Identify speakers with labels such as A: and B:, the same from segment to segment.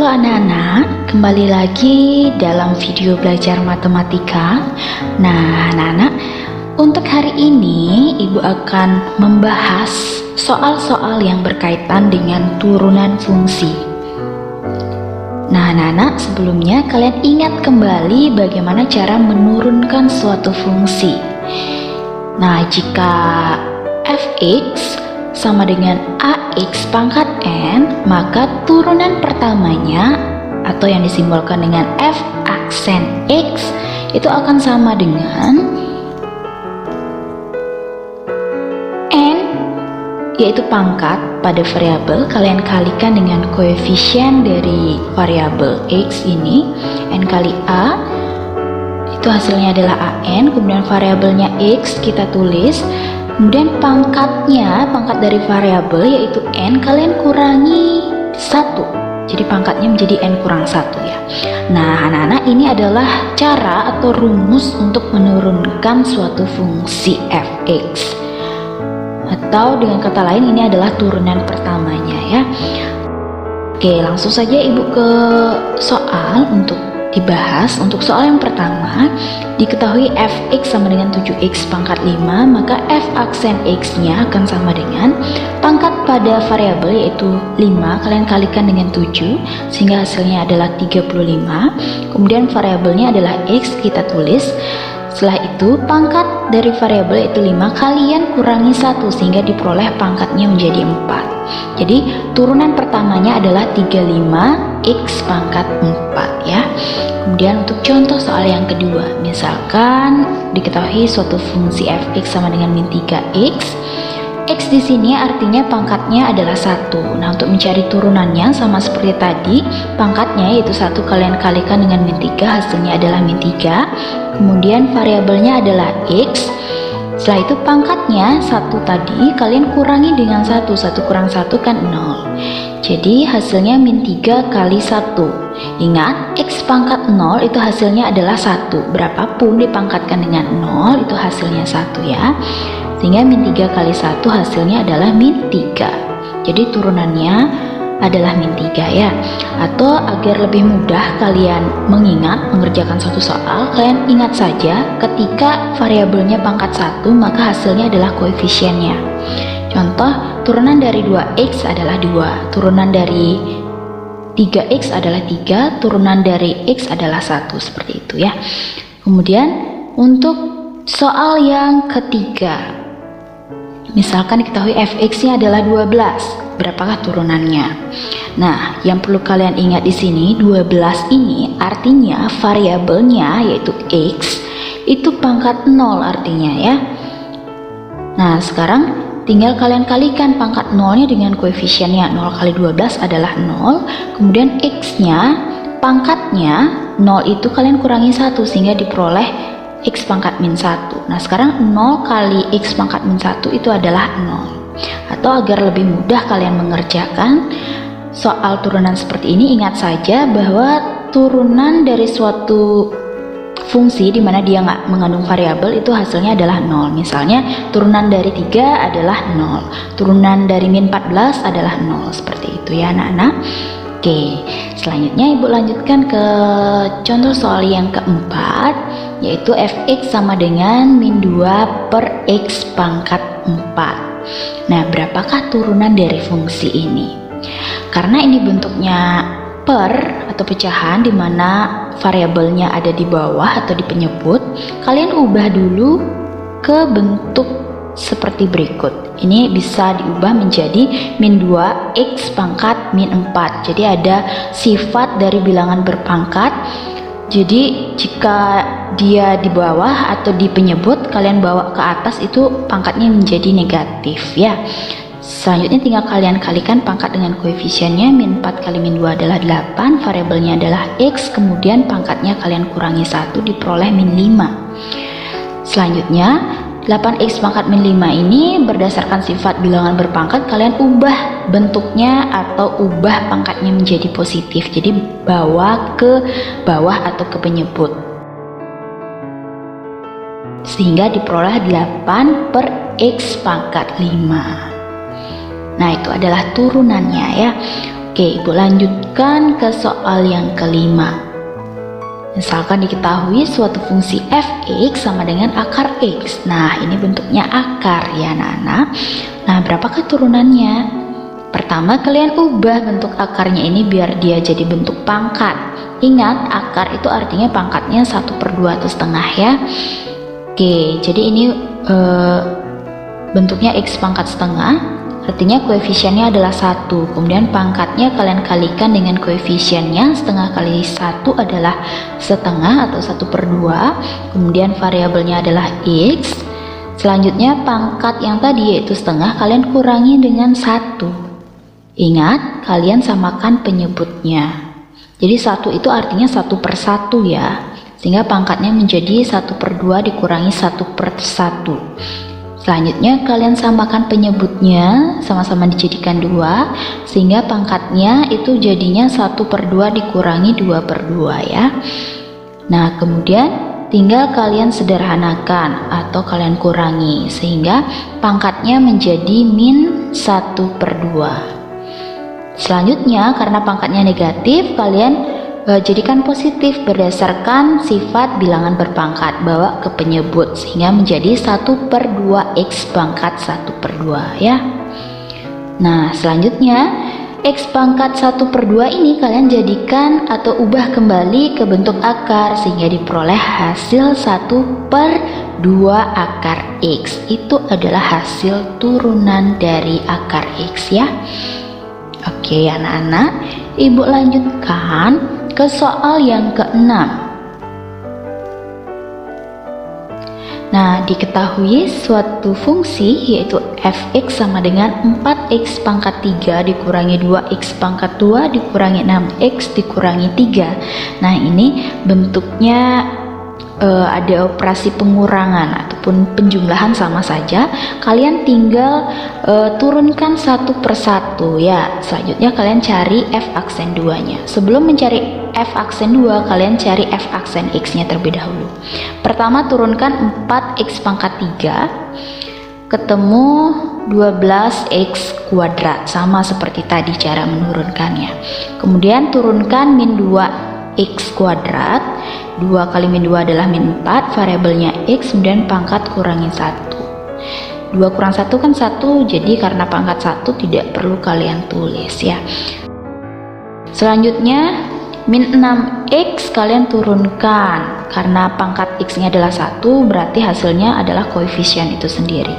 A: Halo anak-anak, kembali lagi dalam video belajar matematika. Nah anak-anak, untuk hari ini Ibu akan membahas soal-soal yang berkaitan dengan turunan fungsi. Nah anak-anak, sebelumnya kalian ingat kembali bagaimana cara menurunkan suatu fungsi. Nah, jika fx sama dengan ax pangkat n, maka turunan pertamanya atau yang disimbolkan dengan f aksen x itu akan sama dengan n, yaitu pangkat pada variabel, kalian kalikan dengan koefisien dari variabel x ini, n kali a, itu hasilnya adalah an, kemudian variabelnya x kita tulis, kemudian pangkat dari variabel yaitu n kalian kurangi 1, jadi pangkatnya menjadi n kurang 1 ya. Nah anak-anak, ini adalah cara atau rumus untuk menurunkan suatu fungsi fx, atau dengan kata lain ini adalah turunan pertamanya ya. Oke, langsung saja Ibu ke soal untuk dibahas. Untuk soal yang pertama, diketahui fx sama dengan 7x pangkat 5, maka f aksen x nya akan sama dengan pangkat pada variabel yaitu 5 kalian kalikan dengan 7 sehingga hasilnya adalah 35, kemudian variabelnya adalah x kita tulis. Setelah itu pangkat dari variabel yaitu 5 kalian kurangi 1 sehingga diperoleh pangkatnya menjadi 4. Jadi turunan pertamanya adalah 35x pangkat 4 ya. Kemudian untuk contoh soal yang kedua, misalkan diketahui suatu fungsi fx sama dengan min 3x. X di sini artinya pangkatnya adalah 1. Nah, untuk mencari turunannya sama seperti tadi, pangkatnya yaitu 1 kalian kalikan dengan min 3, hasilnya adalah min 3. Kemudian variabelnya adalah x. Setelah itu pangkatnya 1 tadi kalian kurangi dengan 1 kurang 1 kan 0. Jadi hasilnya min 3 kali 1. Ingat, x pangkat 0 itu hasilnya adalah 1. Berapapun dipangkatkan dengan 0 itu hasilnya 1 ya. Sehingga min 3 kali 1 hasilnya adalah min 3. Jadi turunannya adalah min 3 ya. Atau agar lebih mudah kalian mengerjakan suatu soal, kalian ingat saja ketika variabelnya pangkat 1 maka hasilnya adalah koefisiennya. Contoh, turunan dari 2x adalah 2, turunan dari 3x adalah 3, turunan dari x adalah 1, seperti itu ya. Kemudian untuk soal yang ketiga, misalkan diketahui fx-nya adalah 12, berapakah turunannya? Nah, yang perlu kalian ingat di sini 12 ini artinya variabelnya yaitu x itu pangkat 0 artinya ya. Nah, sekarang tinggal kalian kalikan pangkat 0-nya dengan koefisiennya. 0 kali 12 adalah 0, kemudian x-nya pangkatnya 0 itu kalian kurangi 1 sehingga diperoleh x pangkat min 1. Nah sekarang 0 kali x pangkat min 1 itu adalah 0. Atau agar lebih mudah kalian mengerjakan soal turunan seperti ini, ingat saja bahwa turunan dari suatu fungsi di mana dia nggak mengandung variabel itu hasilnya adalah 0. Misalnya turunan dari 3 adalah 0, turunan dari min 14 adalah 0, seperti itu ya anak-anak. Oke, selanjutnya Ibu lanjutkan ke contoh soal yang keempat, yaitu fx sama dengan min 2 per x pangkat 4. Nah, berapakah turunan dari fungsi ini? Karena ini bentuknya per atau pecahan di mana variabelnya ada di bawah atau di penyebut, kalian ubah dulu ke bentuk seperti berikut. Ini bisa diubah menjadi min 2x pangkat min 4. Jadi ada sifat dari bilangan berpangkat. Jadi jika dia di bawah atau di penyebut, kalian bawa ke atas itu pangkatnya menjadi negatif ya. Selanjutnya tinggal kalian kalikan pangkat dengan koefisiennya. Min 4 kali min 2 adalah 8, variabelnya adalah x, kemudian pangkatnya kalian kurangi 1 diperoleh min 5. Selanjutnya 8x pangkat min 5 ini berdasarkan sifat bilangan berpangkat, kalian ubah bentuknya atau ubah pangkatnya menjadi positif. Jadi bawa ke bawah atau ke penyebut sehingga diperoleh 8 per x pangkat 5. Nah itu adalah turunannya ya. Oke, Ibu lanjutkan ke soal yang kelima. Misalkan diketahui suatu fungsi f(x) sama dengan akar x. Nah, ini bentuknya akar ya anak-anak. Nah, berapakah turunannya? Pertama, kalian ubah bentuk akarnya ini biar dia jadi bentuk pangkat. Ingat, akar itu artinya pangkatnya 1/2 atau setengah ya. Oke, jadi ini bentuknya x pangkat setengah. Artinya koefisiennya adalah 1, kemudian pangkatnya kalian kalikan dengan koefisiennya, setengah kali 1 adalah setengah atau 1/2, kemudian variabelnya adalah x. Selanjutnya pangkat yang tadi yaitu setengah kalian kurangi dengan 1. Ingat, kalian samakan penyebutnya. Jadi 1 itu artinya 1/1 ya, sehingga pangkatnya menjadi 1/2 dikurangi 1/1. Selanjutnya kalian samakan penyebutnya, sama-sama dijadikan 2, sehingga pangkatnya itu jadinya 1/2 dikurangi 2/2 ya. Nah, kemudian tinggal kalian sederhanakan atau kalian kurangi, sehingga pangkatnya menjadi min 1/2. Selanjutnya, karena pangkatnya negatif, kalian jadikan positif berdasarkan sifat bilangan berpangkat, bawa ke penyebut sehingga menjadi 1/2 x pangkat 1/2 ya. Nah, selanjutnya x pangkat 1/2 ini kalian jadikan atau ubah kembali ke bentuk akar sehingga diperoleh hasil 1/2 akar x. Itu adalah hasil turunan dari akar x ya. Oke anak-anak, Ibu lanjutkan ke soal yang ke-6. Nah, diketahui suatu fungsi yaitu f(x) sama dengan 4x pangkat 3 dikurangi 2x pangkat 2 dikurangi 6x dikurangi 3. Nah, ini bentuknya ada operasi pengurangan ataupun penjumlahan sama saja. Kalian tinggal turunkan 1/1 ya. Selanjutnya kalian cari f aksen 2-nya. Sebelum mencari f aksen 2, kalian cari f aksen x-nya terlebih dahulu. Pertama, turunkan 4x pangkat 3 ketemu 12x kuadrat, sama seperti tadi cara menurunkannya. Kemudian turunkan min 2x kuadrat, 2 kali min 2 adalah min 4, variabelnya x, kemudian pangkat kurangi 1. 2 kurang 1 kan 1, jadi karena pangkat 1 tidak perlu kalian tulis ya. Selanjutnya min 6x kalian turunkan, karena pangkat x-nya adalah 1, berarti hasilnya adalah koefisien itu sendiri,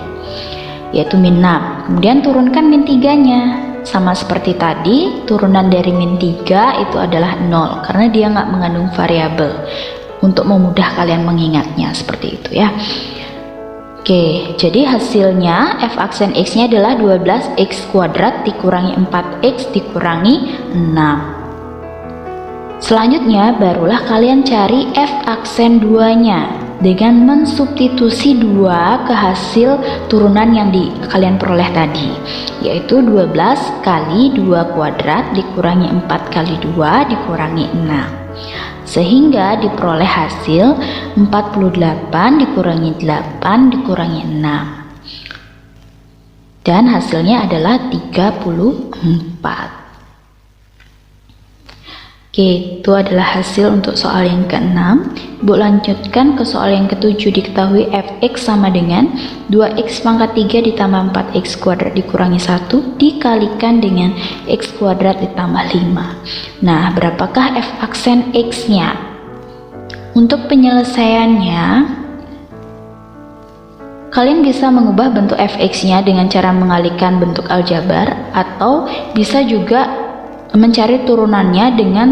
A: yaitu min 6. Kemudian turunkan min 3-nya. Sama seperti tadi, turunan dari min 3 itu adalah 0 karena dia nggak mengandung variabel. Untuk memudah kalian mengingatnya seperti itu ya. Oke, jadi hasilnya f aksen x-nya adalah 12x kuadrat dikurangi 4x dikurangi 6. Selanjutnya barulah kalian cari f aksen 2-nya dengan mensubstitusi 2 ke hasil turunan yang kalian peroleh tadi, yaitu 12 kali 2 kuadrat dikurangi 4 kali 2 dikurangi 6, sehingga diperoleh hasil 48 dikurangi 8 dikurangi 6, dan hasilnya adalah 34. Oke, itu adalah hasil untuk soal yang ke-6. Ibu lanjutkan ke soal yang ke-7. Diketahui fx sama dengan 2x pangkat 3 ditambah 4x kuadrat dikurangi 1 dikalikan dengan x kuadrat ditambah 5. Nah, berapakah f aksen x-nya? Untuk penyelesaiannya, kalian bisa mengubah bentuk fx-nya dengan cara mengalihkan bentuk aljabar, atau bisa juga mencari turunannya dengan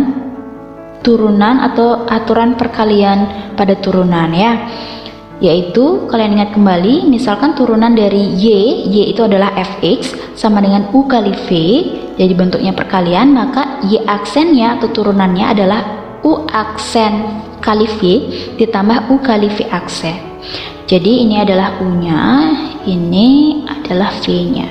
A: turunan atau aturan perkalian pada turunan ya. Yaitu kalian ingat kembali, misalkan turunan dari y itu adalah fx sama dengan u kali v, jadi bentuknya perkalian, maka y aksennya atau turunannya adalah u aksen kali v ditambah u kali v aksen. Jadi ini adalah u-nya, ini adalah v-nya.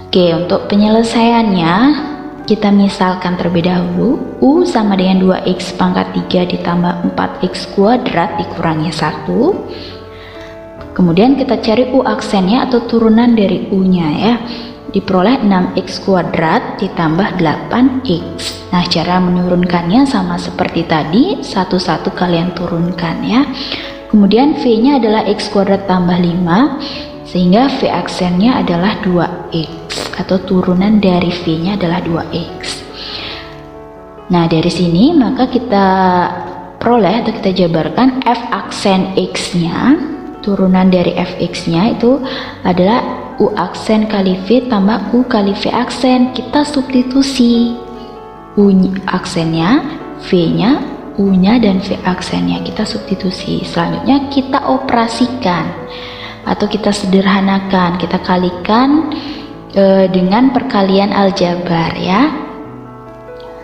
A: Oke, untuk penyelesaiannya kita misalkan terlebih dahulu, u sama dengan 2x pangkat 3 ditambah 4x kuadrat dikurangi 1. Kemudian kita cari u aksennya atau turunan dari u-nya ya. diperoleh 6x kuadrat ditambah 8x. Nah, cara menurunkannya sama seperti tadi, satu-satu kalian turunkan ya. Kemudian V-nya adalah x kuadrat tambah 5, sehingga V aksennya adalah 2x, atau turunan dari V-nya adalah 2x. Nah, dari sini maka kita peroleh atau kita jabarkan F aksen x-nya, turunan dari fx-nya itu adalah U aksen kali V tambah U kali V aksen. Kita substitusi U aksennya, V-nya, U-nya, dan V aksennya kita substitusi. Selanjutnya kita operasikan atau kita sederhanakan, kita kalikan dengan perkalian aljabar ya,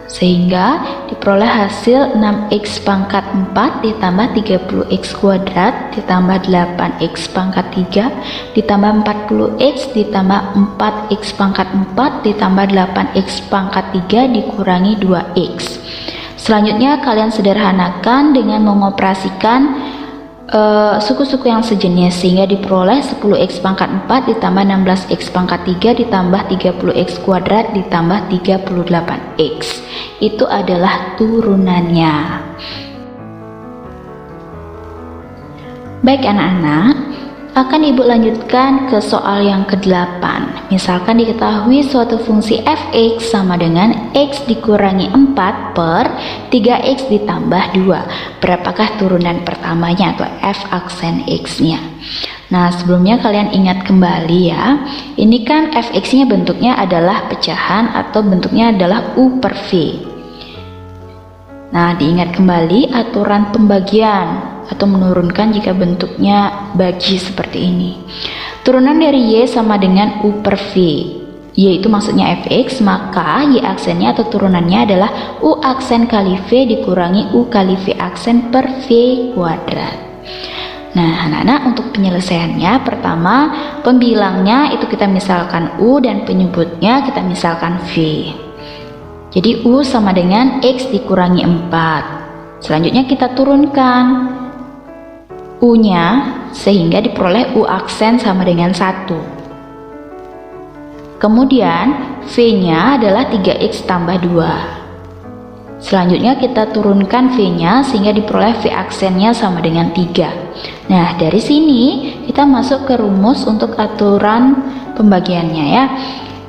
A: sehingga diperoleh hasil 6x pangkat 4 ditambah 30x kuadrat ditambah 8x pangkat 3 ditambah 40x ditambah 4x pangkat 4 ditambah 8x pangkat 3 dikurangi 2x. Selanjutnya kalian sederhanakan dengan mengoperasikan suku-suku yang sejenis, sehingga diperoleh 10x pangkat 4 ditambah 16x pangkat 3 ditambah 30x kuadrat ditambah 38x. Itu adalah turunannya. Baik anak-anak, akan Ibu lanjutkan ke soal yang ke-8. Misalkan diketahui suatu fungsi fx sama dengan x dikurangi 4 per 3x ditambah 2. Berapakah turunan pertamanya atau f aksen x-nya? Nah, sebelumnya kalian ingat kembali ya. Ini kan fx-nya bentuknya adalah pecahan atau bentuknya adalah u per v. Nah, diingat kembali aturan pembagian atau menurunkan jika bentuknya bagi seperti ini. Turunan dari y sama dengan u per v. Y itu maksudnya fx, maka y aksennya atau turunannya adalah u aksen kali v dikurangi u kali v aksen per v kuadrat. Nah, anak-anak, untuk penyelesaiannya, pertama pembilangnya itu kita misalkan u dan penyebutnya kita misalkan v. Jadi u sama dengan x dikurangi 4. Selanjutnya kita turunkan U-nya sehingga diperoleh U aksen sama dengan 1. Kemudian V-nya adalah 3x tambah 2. Selanjutnya kita turunkan V-nya sehingga diperoleh V aksennya sama dengan 3. Nah, dari sini kita masuk ke rumus untuk aturan pembagiannya ya,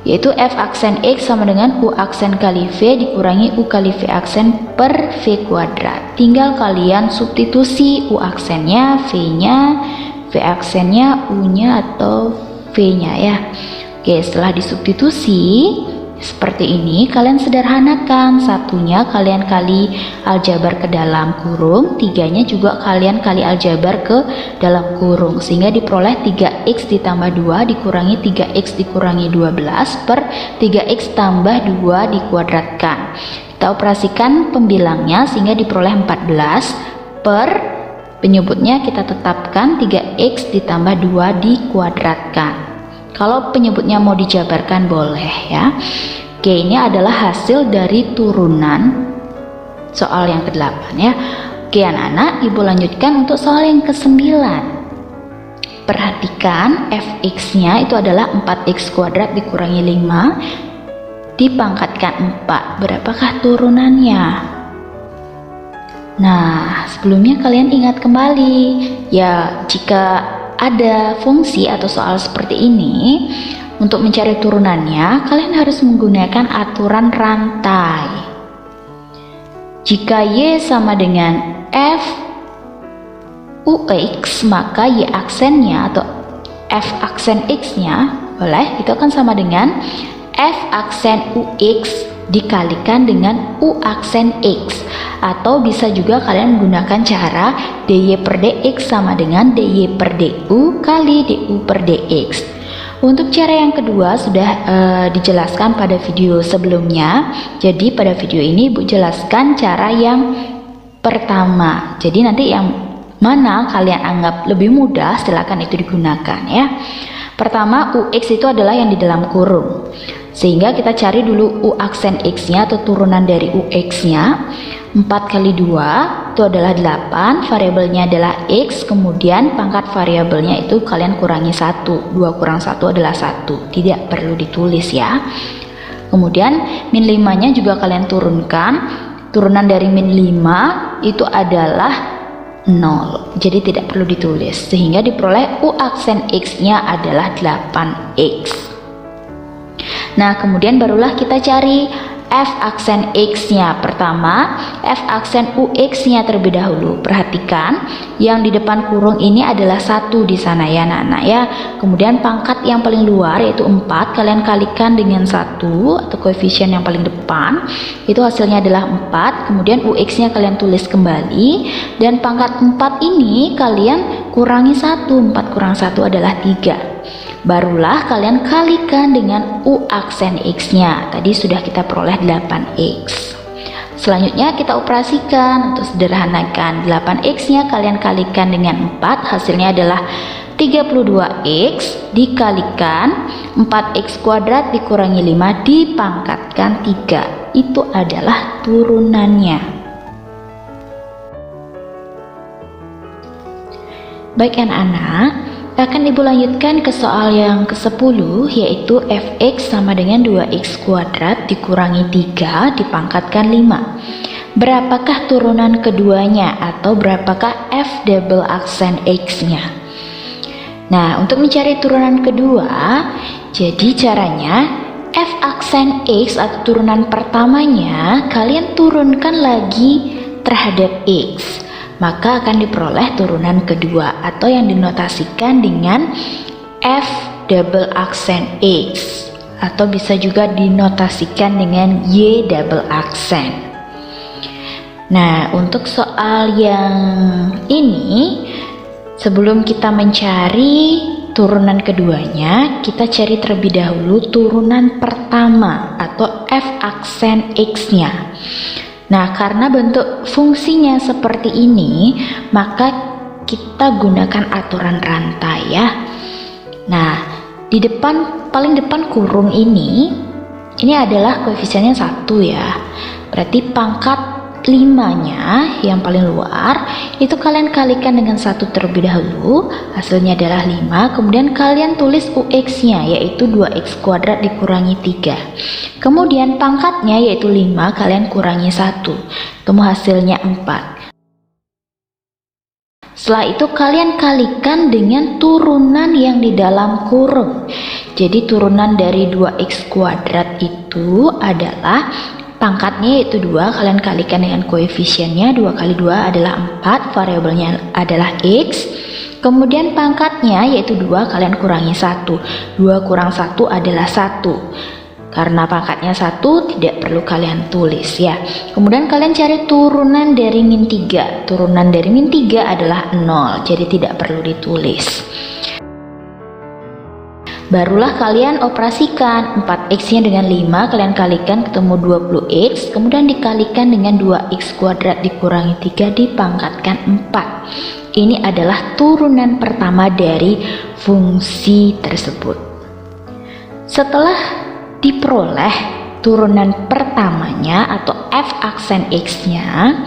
A: yaitu F aksen X sama dengan U aksen kali V dikurangi U kali V aksen per V kuadrat. Tinggal kalian substitusi U aksennya, V-nya, V aksennya, U-nya atau V-nya ya. Oke, setelah disubstitusi seperti ini, kalian sederhanakan. Satunya kalian kali aljabar ke dalam kurung, tiganya juga kalian kali aljabar ke dalam kurung, sehingga diperoleh 3x ditambah 2 dikurangi 3x dikurangi 12 per 3x tambah 2 dikuadratkan. Kita operasikan pembilangnya sehingga diperoleh 14 per penyebutnya kita tetapkan 3x ditambah 2 dikuadratkan. Kalau penyebutnya mau dijabarkan boleh ya. Oke, ini adalah hasil dari turunan soal yang ke-8 ya. Oke anak-anak, Ibu lanjutkan untuk soal yang ke-9. Perhatikan fx-nya itu adalah 4x kuadrat dikurangi 5 dipangkatkan 4. Berapakah turunannya? Nah, sebelumnya kalian ingat kembali ya, jika ada fungsi atau soal seperti ini, untuk mencari turunannya kalian harus menggunakan aturan rantai. Jika y sama dengan f ux, maka y aksennya atau f aksen x-nya boleh itu akan sama dengan f aksen ux dikalikan dengan u aksen x, atau bisa juga kalian menggunakan cara dy per dx sama dengan dy per du kali du per dx. Untuk cara yang kedua sudah dijelaskan pada video sebelumnya, jadi pada video ini Ibu jelaskan cara yang pertama. Jadi nanti yang mana kalian anggap lebih mudah silakan itu digunakan ya. Pertama, ux itu adalah yang di dalam kurung, sehingga kita cari dulu u aksen x nya atau turunan dari ux nya. 4 kali 2 itu adalah 8, variabelnya adalah X, kemudian pangkat variabelnya itu kalian kurangi 1, 2 kurang 1 adalah 1, tidak perlu ditulis ya. Kemudian min 5 nya juga kalian turunkan, turunan dari min 5 itu adalah 0, jadi tidak perlu ditulis, sehingga diperoleh U aksen X nya adalah 8X. Nah kemudian barulah kita cari F aksen X nya. Pertama, F aksen UX nya terlebih dahulu. Perhatikan yang di depan kurung ini adalah 1 di sana ya anak-anak ya. Kemudian pangkat yang paling luar yaitu 4 kalian kalikan dengan 1 atau koefisien yang paling depan, itu hasilnya adalah 4. Kemudian UX nya kalian tulis kembali, dan pangkat 4 ini kalian kurangi 1, 4 kurang 1 adalah 3. Barulah kalian kalikan dengan U aksen X nya. Tadi sudah kita peroleh 8X. Selanjutnya kita operasikan untuk sederhanakan. 8X nya kalian kalikan dengan 4, hasilnya adalah 32X dikalikan 4X kuadrat dikurangi 5 dipangkatkan 3. Itu adalah turunannya. Baik anak-anak, akan ibu lanjutkan ke soal yang ke-10, yaitu fx sama dengan 2x kuadrat dikurangi 3 dipangkatkan 5. Berapakah turunan keduanya atau berapakah f double aksen x nya? Nah untuk mencari turunan kedua, jadi caranya f aksen x atau turunan pertamanya kalian turunkan lagi terhadap x, maka akan diperoleh turunan kedua atau yang dinotasikan dengan F double aksen X, atau bisa juga dinotasikan dengan Y double aksen. Nah untuk soal yang ini, sebelum kita mencari turunan keduanya, kita cari terlebih dahulu turunan pertama atau F aksen X nya. Nah karena bentuk fungsinya seperti ini, maka kita gunakan aturan rantai ya. Nah di depan, paling depan kurung ini adalah koefisiennya 1 ya. Berarti pangkat 5 nya yang paling luar itu kalian kalikan dengan 1 terlebih dahulu, hasilnya adalah 5. Kemudian kalian tulis UX nya yaitu 2x kuadrat dikurangi 3. Kemudian pangkatnya yaitu 5 kalian kurangi 1, temu hasilnya 4. Setelah itu kalian kalikan dengan turunan yang di dalam kurung. Jadi turunan dari 2x kuadrat itu adalah pangkatnya yaitu 2, kalian kalikan dengan koefisiennya, 2 kali 2 adalah 4, variabelnya adalah X. Kemudian pangkatnya yaitu 2, kalian kurangi 1, 2 kurang 1 adalah 1. Karena pangkatnya 1 tidak perlu kalian tulis ya. Kemudian kalian cari turunan dari min 3, turunan dari min 3 adalah 0, jadi tidak perlu ditulis. Barulah kalian operasikan 4x nya dengan 5 kalian kalikan ketemu 20x, kemudian dikalikan dengan 2x kuadrat dikurangi 3 dipangkatkan 4. Ini adalah turunan pertama dari fungsi tersebut. Setelah diperoleh turunan pertamanya atau f aksen x nya,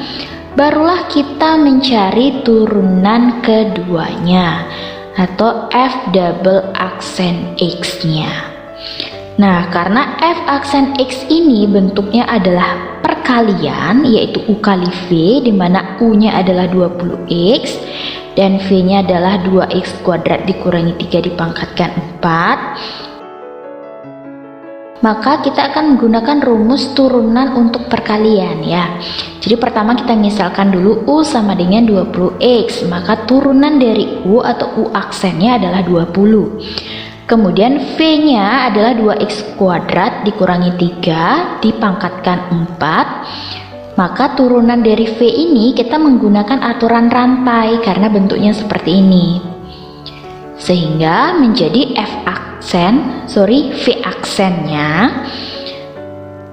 A: barulah kita mencari turunan keduanya atau F double aksen X nya. Nah karena F aksen X ini bentuknya adalah perkalian, yaitu U kali V, dimana U nya adalah 20X dan V nya adalah 2X kuadrat dikurangi 3 dipangkatkan 4, maka kita akan menggunakan rumus turunan untuk perkalian ya. Jadi pertama kita misalkan dulu U sama dengan 20X, maka turunan dari U atau U aksennya adalah 20. Kemudian V nya adalah 2X kuadrat dikurangi 3 dipangkatkan 4. Maka turunan dari V ini kita menggunakan aturan rantai karena bentuknya seperti ini, sehingga menjadi V aksennya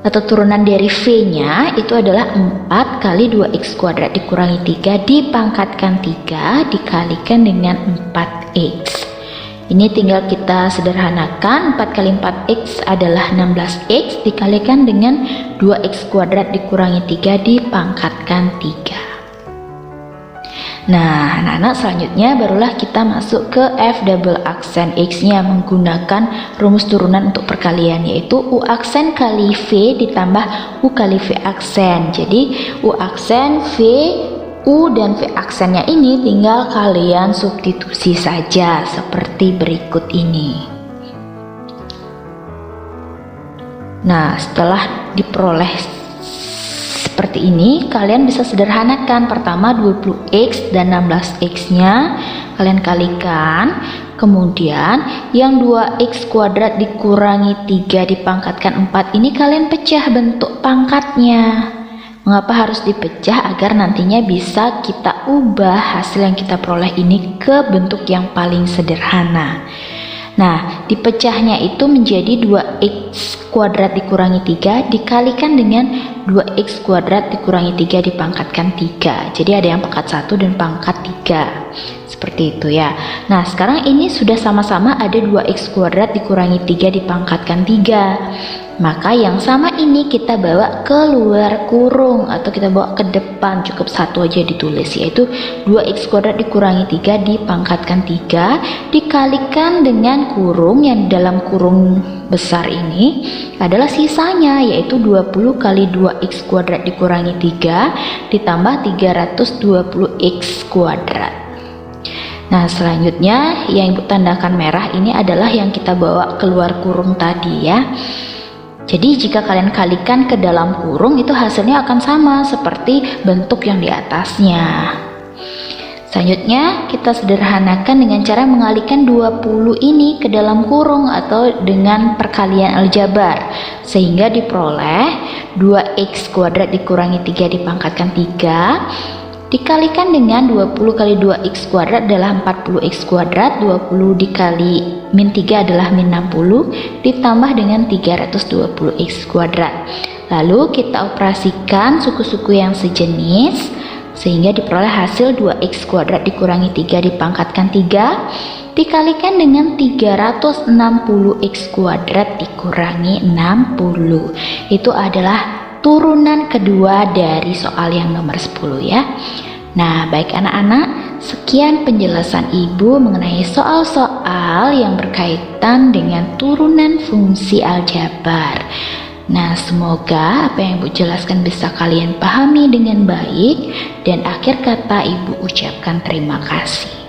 A: atau turunan dari V nya itu adalah 4 kali 2x kuadrat dikurangi 3 dipangkatkan 3 dikalikan dengan 4x. Ini tinggal kita sederhanakan, 4 kali 4x adalah 16x dikalikan dengan 2x kuadrat dikurangi 3 dipangkatkan 3. Nah, anak-anak, selanjutnya barulah kita masuk ke F double aksen X-nya menggunakan rumus turunan untuk perkalian, yaitu U aksen kali V ditambah U kali V aksen. Jadi U aksen V, U dan V aksennya ini tinggal kalian substitusi saja seperti berikut ini. Nah, setelah diperoleh seperti ini, kalian bisa sederhanakan. Pertama 20x dan 16x-nya kalian kalikan. Kemudian yang 2x kuadrat dikurangi 3 dipangkatkan 4 ini kalian pecah bentuk pangkatnya. Mengapa harus dipecah? Agar nantinya bisa kita ubah hasil yang kita peroleh ini ke bentuk yang paling sederhana. Nah, dipecahnya itu menjadi 2x kuadrat dikurangi 3 dikalikan dengan 2x kuadrat dikurangi 3 dipangkatkan 3. Jadi ada yang pangkat 1 dan pangkat 3. Seperti itu ya. Nah, sekarang ini sudah sama-sama ada 2x kuadrat dikurangi 3 dipangkatkan 3. Maka yang sama ini kita bawa keluar kurung atau kita bawa ke depan, cukup satu aja ditulis, yaitu 2x kuadrat dikurangi 3 dipangkatkan 3 dikalikan dengan kurung yang dalam kurung besar ini adalah sisanya, yaitu 20 kali 2x kuadrat dikurangi 3 ditambah 320x kuadrat. Nah, selanjutnya yang Ibu tandakan merah ini adalah yang kita bawa keluar kurung tadi ya. Jadi jika kalian kalikan ke dalam kurung itu hasilnya akan sama seperti bentuk yang di atasnya. Selanjutnya kita sederhanakan dengan cara mengalihkan 20 ini ke dalam kurung atau dengan perkalian aljabar, sehingga diperoleh 2x kuadrat dikurangi 3 dipangkatkan 3 dikalikan dengan 20 kali 2x kuadrat adalah 40x kuadrat, 20 dikali min 3 adalah min 60 ditambah dengan 320x kuadrat. Lalu kita operasikan suku-suku yang sejenis sehingga diperoleh hasil 2x kuadrat dikurangi 3 dipangkatkan 3 dikalikan dengan 360x kuadrat dikurangi 60. Itu adalah turunan kedua dari soal yang nomor 10 ya. Nah, baik anak-anak, sekian penjelasan Ibu mengenai soal-soal yang berkaitan dengan turunan fungsi aljabar. Nah, semoga apa yang Ibu jelaskan bisa kalian pahami dengan baik, dan akhir kata Ibu ucapkan terima kasih.